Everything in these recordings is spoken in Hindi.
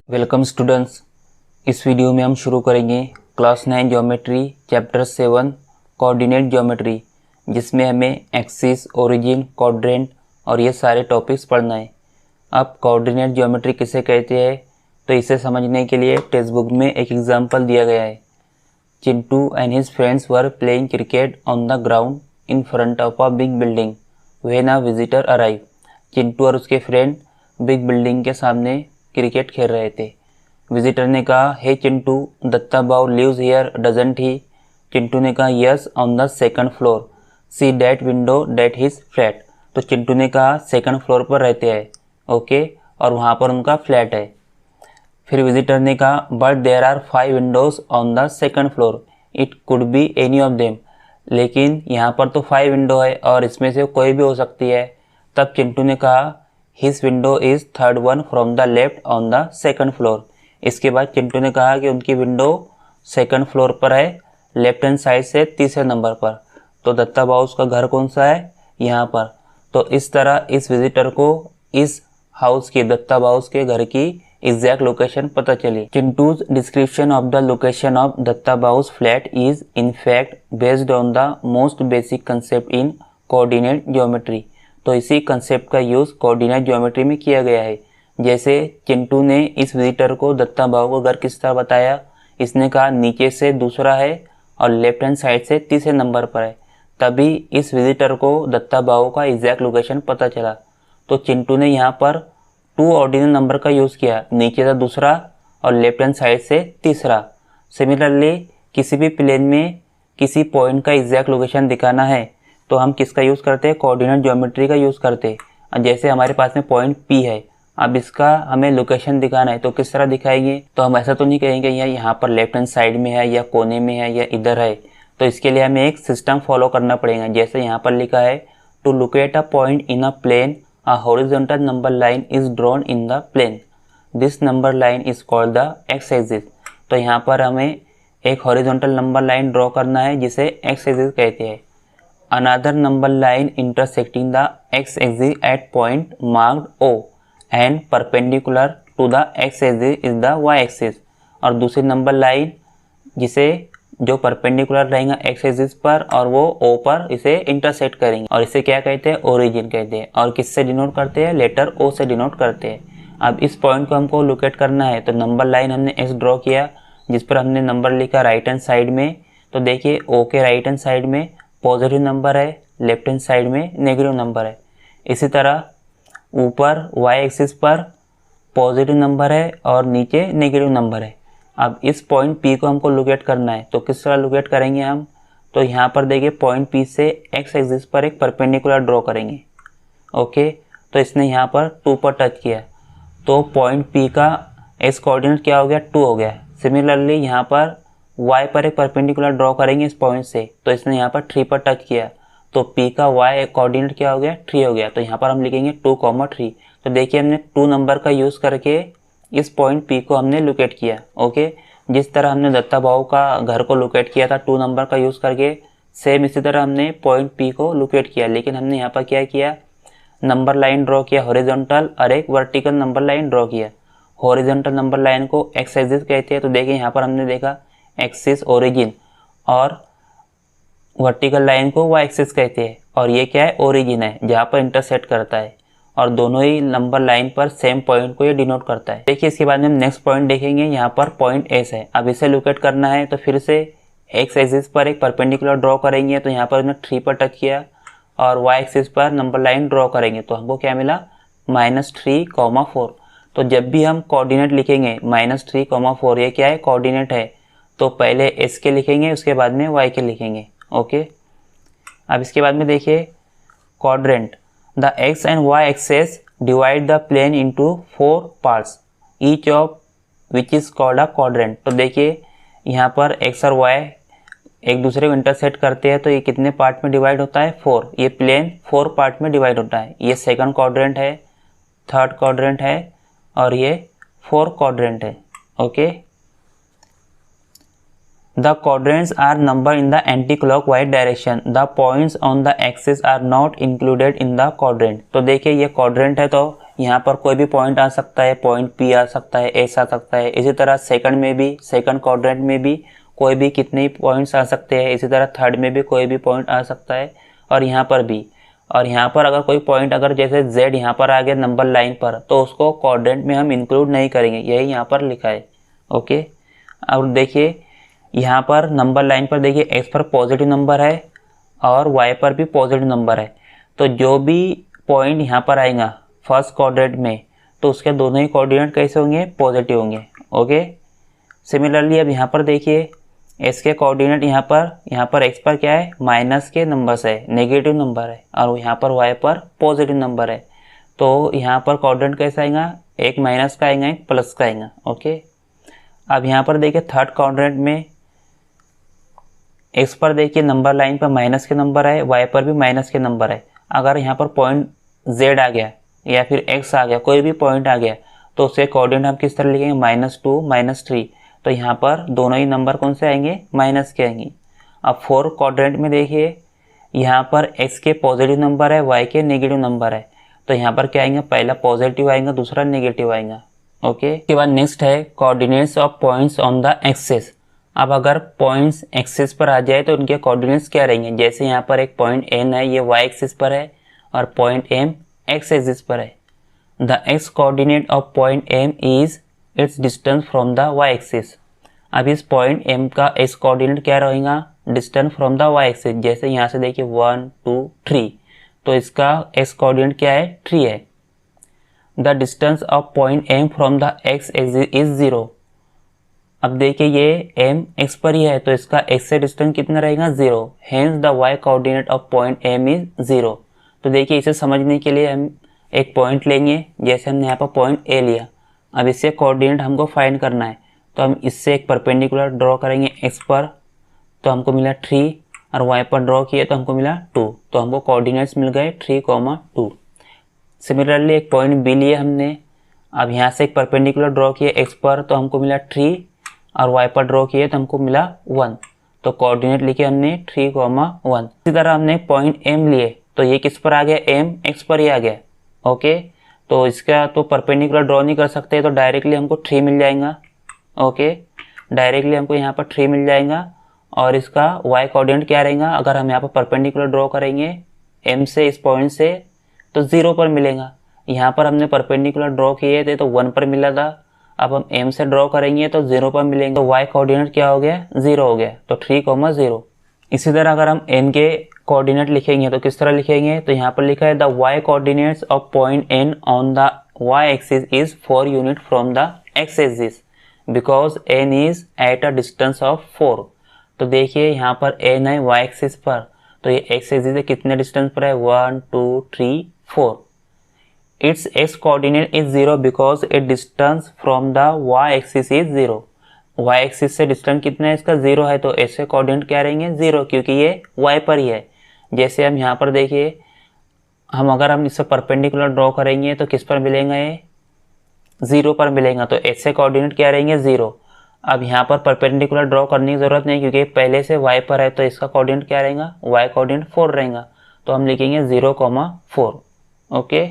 Welcome students. इस वीडियो में हम शुरू करेंगे class 9 geometry chapter 7 coordinate geometry, जिसमें हमें एक्सिस, ओरिजिन, क्वाड्रेंट और ये सारे टॉपिक्स पढ़ना है। अब कोऑर्डिनेट ज्योमेट्री किसे कहते हैं, तो इसे समझने के लिए टेक्स्ट बुक में एक एग्जाम्पल दिया गया है। Chintu and his friends were playing cricket on the ground in front of a big building when a visitor arrive. Chintu और उसके फ्रेंड बिग बिल्डिंग के सामने क्रिकेट खेल रहे थे। विजिटर ने कहा, हे Chintu, Datta Bau lives here doesn't he? Chintu ने कहा, yes, on the second floor, see that window that his flat. तो चिंटू ने कहा सेकंड फ्लोर पर रहते हैं, ओके, और वहाँ पर उनका फ्लैट है। फिर विजिटर ने कहा, but there are 5 windows on the second floor, it could be any of them. लेकिन यहाँ पर तो 5 विंडो है और इसमें से कोई भी हो सकती है। तब चिंटू ने कहा, his window is third one from the left on the second floor. इसके बाद चिंटू ने कहा कि उनकी विंडो सेकंड फ्लोर पर है, लेफ्ट हैंड साइड से तीसरे नंबर पर। तो दत्ता बाउस का घर कौन सा है? यहाँ पर। तो इस तरह इस विजिटर को इस हाउस की, दत्ता बाउस के घर की एग्जैक्ट लोकेशन पता चली। Chintu's description of the location of Datta Bau's flat is in fact based on the most basic concept in coordinate geometry. तो इसी कंसेप्ट का यूज़ कोऑर्डिनेट ज्योमेट्री में किया गया है। जैसे चिंटू ने इस विजिटर को दत्ता बाऊ को घर किस तरह बताया, इसने कहा नीचे से दूसरा है और लेफ्ट हैंड साइड से तीसरे नंबर पर है। तभी इस विजिटर को दत्ता बाऊ का एग्जैक्ट लोकेशन पता चला। तो चिंटू ने यहाँ पर 2 ऑर्डिनल नंबर का यूज़ किया, नीचे से दूसरा और लेफ्ट हैंड साइड से तीसरा। सिमिलरली किसी भी प्लेन में किसी पॉइंट का एग्जैक्ट लोकेशन दिखाना है तो हम किसका यूज़ करते हैं? कोऑर्डिनेट ज्योमेट्री का यूज़ करते हैं। जैसे हमारे पास में पॉइंट P है, अब इसका हमें लोकेशन दिखाना है तो किस तरह दिखाएंगे? तो हम ऐसा तो नहीं कहेंगे यहाँ पर लेफ्ट हैंड साइड में है या कोने में है या इधर है। तो इसके लिए हमें एक सिस्टम फॉलो करना पड़ेगा। जैसे यहाँ पर लिखा है, to locate a point in a plane a horizontal number line is drawn in the plane, this number line is called the X axis. तो यहाँ पर हमें एक हॉरिजॉन्टल नंबर लाइन ड्रॉ करना है जिसे एक्स एक्सिस कहते हैं। Another number line intersecting the x-axis at point marked O and perpendicular to the x-axis is the y-axis। और दूसरी नंबर लाइन जिसे जो परपेंडिकुलर रहेगा x-axis पर और वो O पर इसे इंटरसेक्ट करेंगे और इसे क्या कहते हैं? ओरिजिन कहते हैं। और किससे डिनोट करते हैं? लेटर O से डिनोट करते हैं। अब इस पॉइंट को हमको लोकेट करना है तो नंबर लाइन हमने x ड्रॉ किया जिस पर हमने नंबर लिखा राइट हैंड साइड में। तो देखिए O के राइट हैंड साइड में पॉजिटिव नंबर है, लेफ्ट हैंड साइड में नेगेटिव नंबर है। इसी तरह ऊपर y एक्सिस पर पॉजिटिव नंबर है और नीचे नेगेटिव नंबर है। अब इस पॉइंट P को हमको लोकेट करना है तो किस तरह लोकेट करेंगे हम? तो यहाँ पर देखिए पॉइंट P से x एक्सिस पर एक परपेंडिकुलर ड्रॉ करेंगे, ओके। तो इसने यहाँ पर 2 पर टच किया तो पॉइंट P का x कोऑर्डिनेट क्या हो गया? 2 हो गया। सिमिलरली यहाँ पर y पर एक परपेंडिकुलर ड्रॉ करेंगे इस पॉइंट से, तो इसने यहाँ पर 3 पर टच किया तो P का y कोऑर्डिनेट क्या हो गया? 3 हो गया। तो यहाँ पर हम लिखेंगे 2,3। तो देखिए हमने 2 नंबर का यूज़ करके इस पॉइंट P को हमने लोकेट किया, ओके। जिस तरह हमने दत्ता बाऊ का घर को लोकेट किया था 2 नंबर का यूज़ करके, सेम इसी तरह हमने पॉइंट P को लोकेट किया। लेकिन हमने यहाँ पर क्या किया? नंबर लाइन ड्रॉ किया हॉरिजॉन्टल और एक वर्टिकल नंबर लाइन ड्रॉ किया। हॉरिजॉन्टल नंबर लाइन को एक्स एक्सिस कहते हैं। तो देखिए यहाँ पर हमने देखा एक्सिस ओरिजिन और वर्टिकल लाइन को वाई एक्सिस कहते हैं। और ये क्या है? ओरिजिन है जहाँ पर इंटरसेक्ट करता है और दोनों ही नंबर लाइन पर सेम पॉइंट को ये डिनोट करता है। देखिए इसके बाद में हम नेक्स्ट पॉइंट देखेंगे। यहाँ पर पॉइंट एस है। अब इसे लोकेट करना है तो फिर से एक्स एक्सिस पर एक परपेंडिकुलर ड्रॉ करेंगे तो यहाँ पर हमने 3 पर टच किया और वाई एक्सिस पर नंबर लाइन ड्रॉ करेंगे तो हमको क्या मिला? -3,4। तो जब भी हम कोऑर्डिनेट लिखेंगे -3,4, ये क्या है? कोऑर्डिनेट है। तो पहले एस के लिखेंगे उसके बाद में वाई के लिखेंगे, ओके। अब इसके बाद में देखिए quadrant, the X and Y axes divide the plane into 4 parts each of which is called a quadrant. तो देखिए यहाँ पर एक्स और वाई एक दूसरे को इंटरसेक्ट करते हैं तो ये कितने पार्ट में डिवाइड होता है? 4। ये प्लेन 4 पार्ट में डिवाइड होता है। ये सेकंड क्वाड्रेंट है, थर्ड क्वाड्रेंट है और ये 4th क्वाड्रेंट है, okay. The quadrants are numbered in the anti-clockwise direction. The points on the axis are not included in the quadrant. तो देखिए ये quadrant है तो यहाँ पर कोई भी पॉइंट आ सकता है, पॉइंट पी आ सकता है, एस आ सकता है। इसी तरह सेकंड में भी, सेकंड क्वाड्रेंट में भी कोई भी कितने ही पॉइंट्स आ सकते हैं। इसी तरह थर्ड में भी कोई भी पॉइंट आ सकता है और यहाँ पर भी। और यहाँ पर अगर कोई पॉइंट अगर जैसे Z यहाँ पर आ गया नंबर लाइन पर, तो उसको क्वाड्रेंट में हम इंक्लूड नहीं करेंगे, यही यहाँ पर लिखा है। ओके, अब देखिए यहाँ पर नंबर लाइन पर देखिए x पर पॉजिटिव नंबर है और y पर भी पॉजिटिव नंबर है, तो जो भी पॉइंट यहाँ पर आएगा फर्स्ट क्वाड्रेंट में, तो उसके दोनों ही कोऑर्डिनेट कैसे होंगे, पॉजिटिव होंगे। ओके, सिमिलरली अब यहाँ पर देखिए s के कोऑर्डिनेट यहाँ पर x पर क्या है, माइनस के नंबर्स है, नेगेटिव नंबर है, और यहाँ पर y पर पॉजिटिव नंबर है। तो यहाँ पर कोऑर्डिनेट कैसा आएगा, एक माइनस का आएगा, एक प्लस का आएगा। ओके, अब यहाँ पर देखिए थर्ड क्वाड्रेंट में x पर देखिए नंबर लाइन पर माइनस के नंबर है, y पर भी माइनस के नंबर है। अगर यहाँ पर पॉइंट z आ गया या फिर x आ गया, कोई भी पॉइंट आ गया, तो उसके कोऑर्डिनेट हम किस तरह लिखेंगे, -2 -3। तो यहाँ पर दोनों ही नंबर कौन से आएंगे, माइनस के आएंगे। अब फोर्थ क्वाड्रेंट में देखिए यहाँ पर x के पॉजिटिव नंबर है, y के नेगेटिव नंबर है, तो यहाँ पर क्या आएंगे, पहला पॉजिटिव आएगा, दूसरा नेगेटिव आएगा। ओके, इसके बाद नेक्स्ट है coordinates of points on the axis. अब अगर पॉइंट्स एक्सिस पर आ जाए तो उनके कोऑर्डिनेट्स क्या रहेंगे। जैसे यहाँ पर एक पॉइंट n है, ये y एक्सिस पर है, और पॉइंट m x एक्सिस पर है। The x coordinate of point m is it's distance from the y axis. अब इस पॉइंट m का x कोऑर्डिनेट क्या रहेगा, distance from the y axis. जैसे यहाँ से देखिए 1 2 3, तो इसका x कोऑर्डिनेट क्या है, 3 है। The distance of point m from the x axis is 0। अब देखिए ये m x पर ही है, तो इसका x से डिस्टेंस कितना रहेगा, 0। Hence the y coordinate of point m is 0। तो देखिए इसे समझने के लिए हम एक पॉइंट लेंगे, जैसे हमने यहाँ पर पॉइंट a लिया। अब इससे कोऑर्डिनेट हमको फाइंड करना है, तो हम इससे एक परपेंडिकुलर ड्रॉ करेंगे x पर, तो हमको मिला 3, और y पर ड्रॉ किए तो हमको मिला 2। तो हमको कोऑर्डिनेट्स मिल गए 3, 2। सिमिलरली एक पॉइंट b लिए हमने। अब यहाँ से एक परपेंडिकुलर ड्रॉ किए x पर, तो हमको मिला 3, और y पर ड्रॉ किए तो हमको मिला 1। तो कोऑर्डिनेट लिखे हमने 3, 1। इसी तरह हमने पॉइंट m लिए, तो ये किस पर आ गया, m x पर ही आ गया। ओके, तो इसका तो परपेंडिकुलर ड्रॉ नहीं कर सकते, तो डायरेक्टली हमको 3 मिल जाएगा। ओके, डायरेक्टली हमको यहाँ पर 3 मिल जाएगा। और इसका y कोऑर्डिनेट क्या रहेगा, अगर हम यहाँ पर परपेंडिकुलर ड्रॉ करेंगे m से, इस पॉइंट से, तो 0 पर मिलेगा। यहाँ पर हमने परपेंडिकुलर ड्रॉ किए थे तो 1 पर मिला था, अब हम m से ड्रॉ करेंगे तो 0 पर मिलेंगे। तो y कोऑर्डिनेट क्या हो गया, 0 हो गया, तो 3, 0। इसी तरह अगर हम n के कोऑर्डिनेट लिखेंगे तो किस तरह लिखेंगे, तो यहाँ पर लिखा है the y coordinates of point n on the y axis is 4 unit from the x axis because n is at a distance of 4। तो देखिए यहाँ पर n है y एक्सिस पर, तो ये x एक्सिस से कितने डिस्टेंस पर है, 1 2 3 4। It's x coordinate is 0 because it distance from the y axis is 0। y axis से डिस्टेंस कितना है, इसका 0 है, तो ऐसे कोऑर्डिनेट क्या रहेंगे, 0, क्योंकि ये y पर ही है। जैसे हम यहाँ पर देखिए, अगर हम इससे परपेंडिकुलर ड्रॉ करेंगे तो किस पर मिलेगा, ये 0 पर मिलेगा, तो ऐसे कोऑर्डिनेट क्या रहेंगे, 0। अब यहाँ पर परपेंडिकुलर ड्रॉ करने की ज़रूरत नहीं, क्योंकि पहले से y पर है, तो इसका कोऑर्डिनेट क्या रहेगा, y कोऑर्डिनेट 4 रहेगा, तो हम लिखेंगे 0, 4। ओके,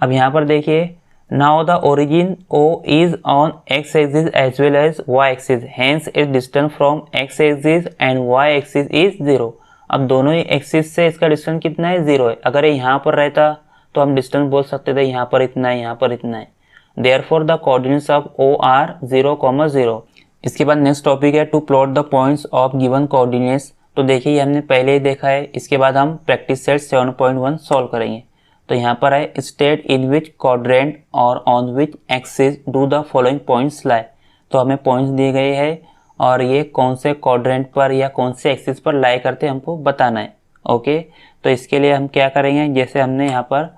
अब यहाँ पर देखिए, now the origin O is on x axis as well as y axis, hence its distance from x axis and y axis is 0। अब दोनों ही एक्सिस से इसका डिस्टेंस कितना है, 0 है। अगर ये यहाँ पर रहता तो हम डिस्टेंस बोल सकते थे यहाँ पर इतना है, यहाँ पर इतना है। Therefore the coordinates of O are 0, 0। इसके बाद नेक्स्ट टॉपिक है to plot the points of given coordinates. तो देखिए ये हमने पहले ही देखा है, इसके बाद हम प्रैक्टिस सेट 7.1 सॉल्व करेंगे। तो यहाँ पर है स्टेट इन विच क्वाड्रेंट और on which axis do the following points लाई। तो हमें पॉइंट्स दिए गए हैं और ये कौन से क्वाड्रेंट पर या कौन से एक्सिस पर लाई करते हैं हमको बताना है। ओके, तो इसके लिए हम क्या करेंगे, जैसे हमने यहाँ पर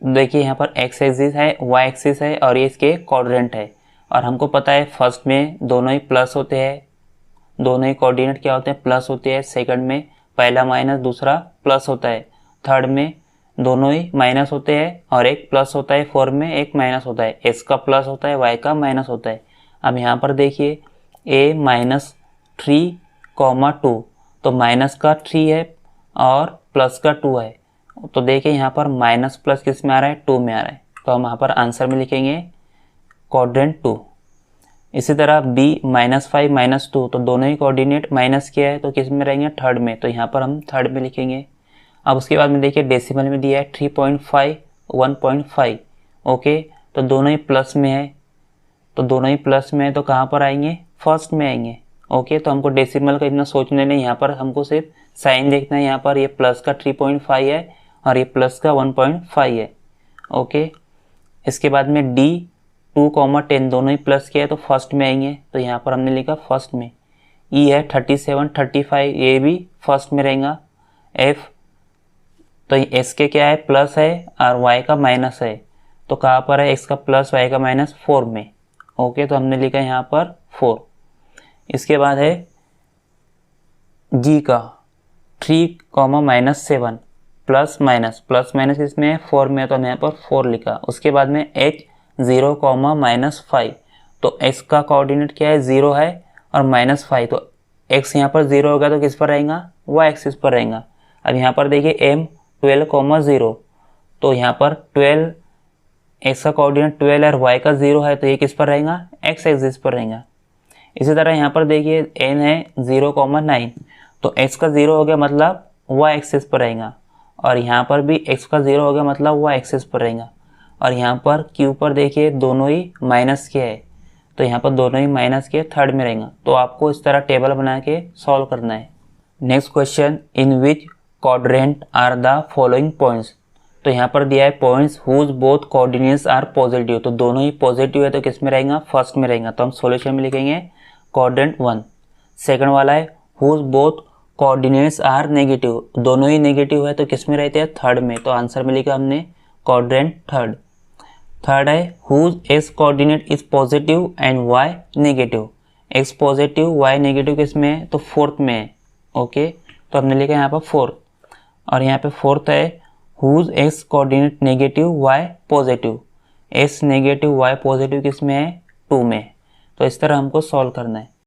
देखिए, यहाँ पर एक्स एक्सिस है, वाई एक्सिस है, और ये इसके क्वाड्रेंट है। और हमको पता है फर्स्ट में दोनों ही प्लस होते हैं, दोनों ही कोऑर्डिनेट क्या होते हैं, प्लस होते हैं। सेकंड में पहला माइनस दूसरा प्लस होता है। थर्ड में दोनों ही माइनस होते हैं और एक प्लस होता है। फोर्थ में एक माइनस होता है, एक्स का प्लस होता है, वाई का माइनस होता है। अब यहाँ पर देखिए a -3, 2, तो माइनस का 3 है और प्लस का 2 है। तो देखिए यहाँ पर माइनस प्लस किस में आ रहा है, 2 में आ रहा है, तो हम यहाँ पर आंसर में लिखेंगे क्वाड्रेंट 2। इसी तरह b -5 -2, तो दोनों ही कोऑर्डिनेट माइनस किया है तो किस में रहेंगे, थर्ड में, तो यहाँ पर हम थर्ड में लिखेंगे। अब उसके बाद में देखिए डेसिमल में दिया है 3.5 1.5, ओके, तो दोनों ही प्लस में है, तो दोनों ही प्लस में है तो कहाँ पर आएंगे, फर्स्ट में आएंगे, ओके। तो हमको डेसिमल का इतना सोचने नहीं, यहाँ पर हमको सिर्फ साइन देखना है। यहाँ पर ये प्लस का 3.5 है और ये प्लस का 1.5 है, ओके। इसके बाद में d 2,10 दोनों ही प्लस किया है तो फर्स्ट में आएंगे, तो यहाँ पर हमने लिखा फर्स्ट में। e है 37 35, ये भी फर्स्ट में रहेगा। f तो s के क्या है, प्लस है और y का माइनस है, तो कहाँ पर है, x का प्लस y का माइनस 4 में, ओके। तो हमने लिखा यहाँ पर 4। इसके बाद है g का 3,-7 प्लस माइनस इसमें है 4 में, तो हमने यहाँ पर 4 लिखा। उसके बाद में h 0,-5, तो x का कोऑर्डिनेट क्या है, 0 है और -5, तो x यहाँ पर 0 होगा तो किस पर रहेगा, y एक्सिस पर रहेगा। अब यहाँ पर देखिए m 12,0, तो यहाँ पर 12 x का कोऑर्डिनेट 12 और y का 0 है, तो ये किस पर रहेगा, x एक्सिस पर रहेगा। इसी तरह यहाँ पर देखिए n है 0,9, तो x का 0 हो गया मतलब y एक्सिस पर रहेगा, और यहाँ पर भी x का 0 हो गया मतलब y एक्सिस पर रहेगा। और यहाँ पर q पर देखिए दोनों ही माइनस के है, तो यहाँ पर दोनों ही माइनस के थर्ड में रहेगा। तो आपको इस तरह टेबल बना के सॉल्व करना है। Next question, in which quadrant are the following points, तो यहाँ पर दिया है points whose both coordinates are positive, तो दोनों ही पॉजिटिव है तो किस में रहेगा, फर्स्ट में रहेगा, तो हम सॉल्यूशन में लिखेंगे क्वाड्रेंट 1। सेकंड वाला है whose both coordinates are negative, दोनों ही नेगेटिव है तो किस में रहते हैं, थर्ड में, तो आंसर में लिखा हमने क्वाड्रेंट थर्ड। थर्ड है whose X coordinate is positive and Y negative, X positive Y negative किस में है, तो फोर्थ में है, ओके। तो हमने लिखा यहाँ पर फोर्थ। और यहाँ पे फोर्थ है whose X coordinate negative Y positive, X negative Y positive किस में है, 2 में। तो इस तरह हमको सॉल्व करना है।